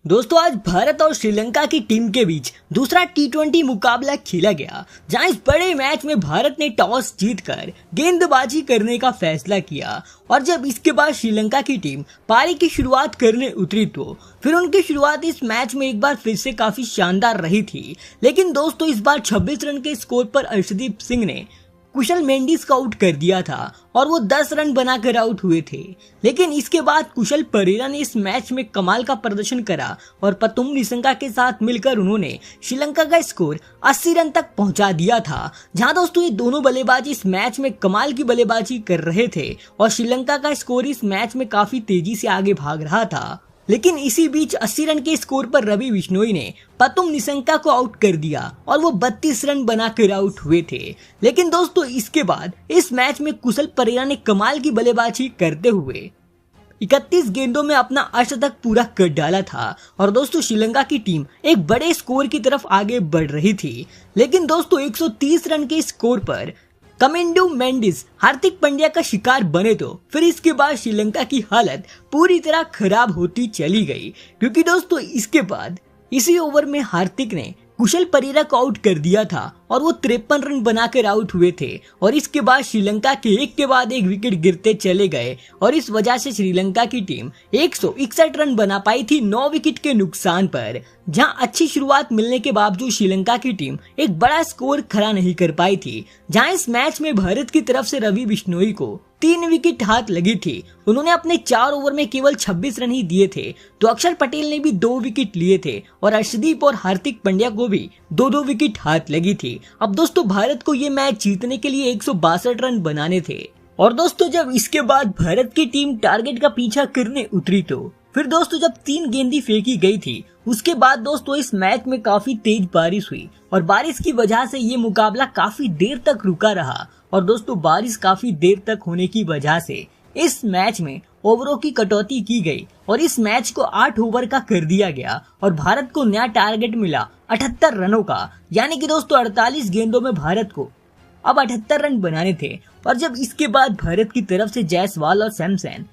दोस्तों आज भारत और श्रीलंका की टीम के बीच दूसरा टी20 मुकाबला खेला गया, जहां इस बड़े मैच में भारत ने टॉस जीतकर गेंदबाजी करने का फैसला किया और जब इसके बाद श्रीलंका की टीम पारी की शुरुआत करने उतरी तो फिर उनकी शुरुआत इस मैच में एक बार फिर से काफी शानदार रही थी। लेकिन दोस्तों इस बार 26 रन के स्कोर पर अर्शदीप सिंह ने कुशल मेंडिस को आउट कर दिया था और वो 10 रन बनाकर आउट हुए थे। लेकिन इसके बाद कुशल परेरा ने इस मैच में कमाल का प्रदर्शन करा और पतुम निसंगा के साथ मिलकर उन्होंने श्रीलंका का स्कोर 80 रन तक पहुंचा दिया था। जहां दोस्तों ये दोनों बल्लेबाज इस मैच में कमाल की बल्लेबाजी कर रहे थे और श्रीलंका का स्कोर इस मैच में काफी तेजी से आगे भाग रहा था। लेकिन इसी बीच 80 रन के स्कोर पर रवि बिश्नोई ने पतुम निसंगा को आउट कर दिया और वो 32 रन बनाकर आउट हुए थे। लेकिन दोस्तों इसके बाद इस मैच में कुशल परेरा ने कमाल की बल्लेबाजी करते हुए 31 गेंदों में अपना अर्धशतक पूरा कर डाला था और दोस्तों श्रीलंका की टीम एक बड़े स्कोर की तरफ आगे बढ़ रही थी। लेकिन दोस्तों 130 रन के स्कोर पर कमिंडू मेंडिस हार्दिक पांड्या का शिकार बने तो फिर इसके बाद श्रीलंका की हालत पूरी तरह खराब होती चली गई, क्योंकि दोस्तों इसके बाद इसी ओवर में हार्दिक ने कुशल परेरा को आउट कर दिया था और वो 53 रन बनाकर आउट हुए थे और इसके बाद श्रीलंका के एक के बाद एक विकेट गिरते चले गए और इस वजह से श्रीलंका की टीम 161 रन बना पाई थी 9 विकेट के नुकसान पर। जहां अच्छी शुरुआत मिलने के बावजूद श्रीलंका की टीम एक बड़ा स्कोर खड़ा नहीं कर पाई थी। जहां इस मैच में भारत की तरफ से रवि बिश्नोई को 3 विकेट हाथ लगी थी। उन्होंने अपने 4 ओवर में केवल 26 रन ही दिए थे, तो अक्षर पटेल ने भी 2 विकेट लिए थे और अर्शदीप और हार्दिक पांड्या को भी 2-2 विकेट हाथ लगी थी। अब दोस्तों भारत को ये मैच जीतने के लिए 162 रन बनाने थे और दोस्तों जब इसके बाद भारत की टीम टारगेट का पीछा करने उतरी तो फिर दोस्तों जब 3 गेंदें फेंकी गई थी उसके बाद दोस्तों इस मैच में काफी तेज बारिश हुई और बारिश की वजह से ये मुकाबला काफी देर तक रुका रहा और दोस्तों बारिश काफी देर तक होने की वजह से इस मैच में ओवरों की कटौती की गई और इस मैच को 8 ओवर का कर दिया गया और भारत को नया टारगेट मिला 78 रनों का। यानी कि दोस्तों 48 गेंदों में भारत को अब 78 रन बनाने थे और जब इसके बाद भारत की तरफ से जायसवाल और सैमसन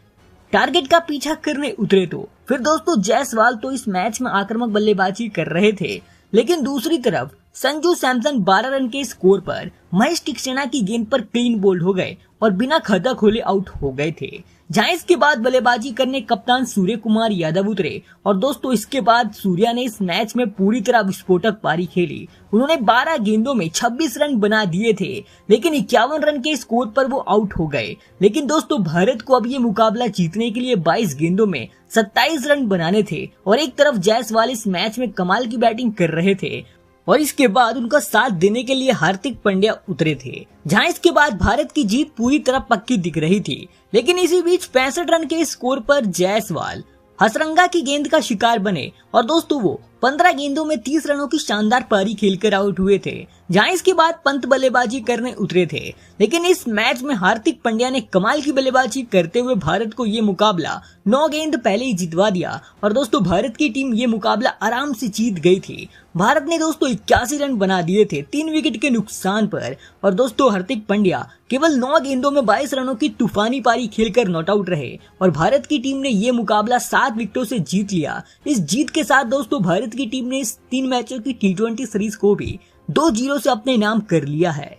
टारगेट का पीछा करने उतरे तो फिर दोस्तों जायसवाल तो इस मैच में आक्रामक बल्लेबाजी कर रहे थे, लेकिन दूसरी तरफ संजू सैमसन 12 रन के स्कोर पर महेश टिकसेना की गेंद पर क्लीन बोल्ड हो गए और बिना खाता खोले आउट हो गए थे। जहां इसके बाद बल्लेबाजी करने कप्तान सूर्य कुमार यादव उतरे और दोस्तों इसके बाद सूर्या ने इस मैच में पूरी तरह विस्फोटक पारी खेली। उन्होंने 12 गेंदों में 26 रन बना दिए थे, लेकिन 51 रन के स्कोर पर वो आउट हो गए। लेकिन दोस्तों भारत को अब ये मुकाबला जीतने के लिए 22 गेंदों में 27 रन बनाने थे और एक तरफ जायसवाल इस मैच में कमाल की बैटिंग कर रहे थे और इसके बाद उनका साथ देने के लिए हार्दिक पांड्या उतरे थे। जहां इसके बाद भारत की जीत पूरी तरह पक्की दिख रही थी। लेकिन इसी बीच 65 रन के स्कोर पर जायसवाल हसरंगा की गेंद का शिकार बने और दोस्तों वो 15 गेंदों में 30 रनों की शानदार पारी खेलकर आउट हुए थे। जहां इसके बाद पंत बल्लेबाजी करने उतरे थे, लेकिन इस मैच में हार्दिक पांड्या ने कमाल की बल्लेबाजी करते हुए भारत को ये मुकाबला 9 गेंद पहले ही जितवा दिया और दोस्तों भारत की टीम ये मुकाबला आराम से जीत गई थी। भारत ने दोस्तों 81 रन बना दिए थे 3 विकेट के नुकसान पर और दोस्तों हार्दिक पांड्या केवल 9 गेंदों में 22 रनों की तूफानी पारी खेलकर नॉट आउट रहे और भारत की टीम ने ये मुकाबला 7 विकेटों से जीत लिया। इस जीत के साथ दोस्तों भारत की टीम ने इस 3 मैचों की टी20 सीरीज को भी 2-0 से अपने नाम कर लिया है।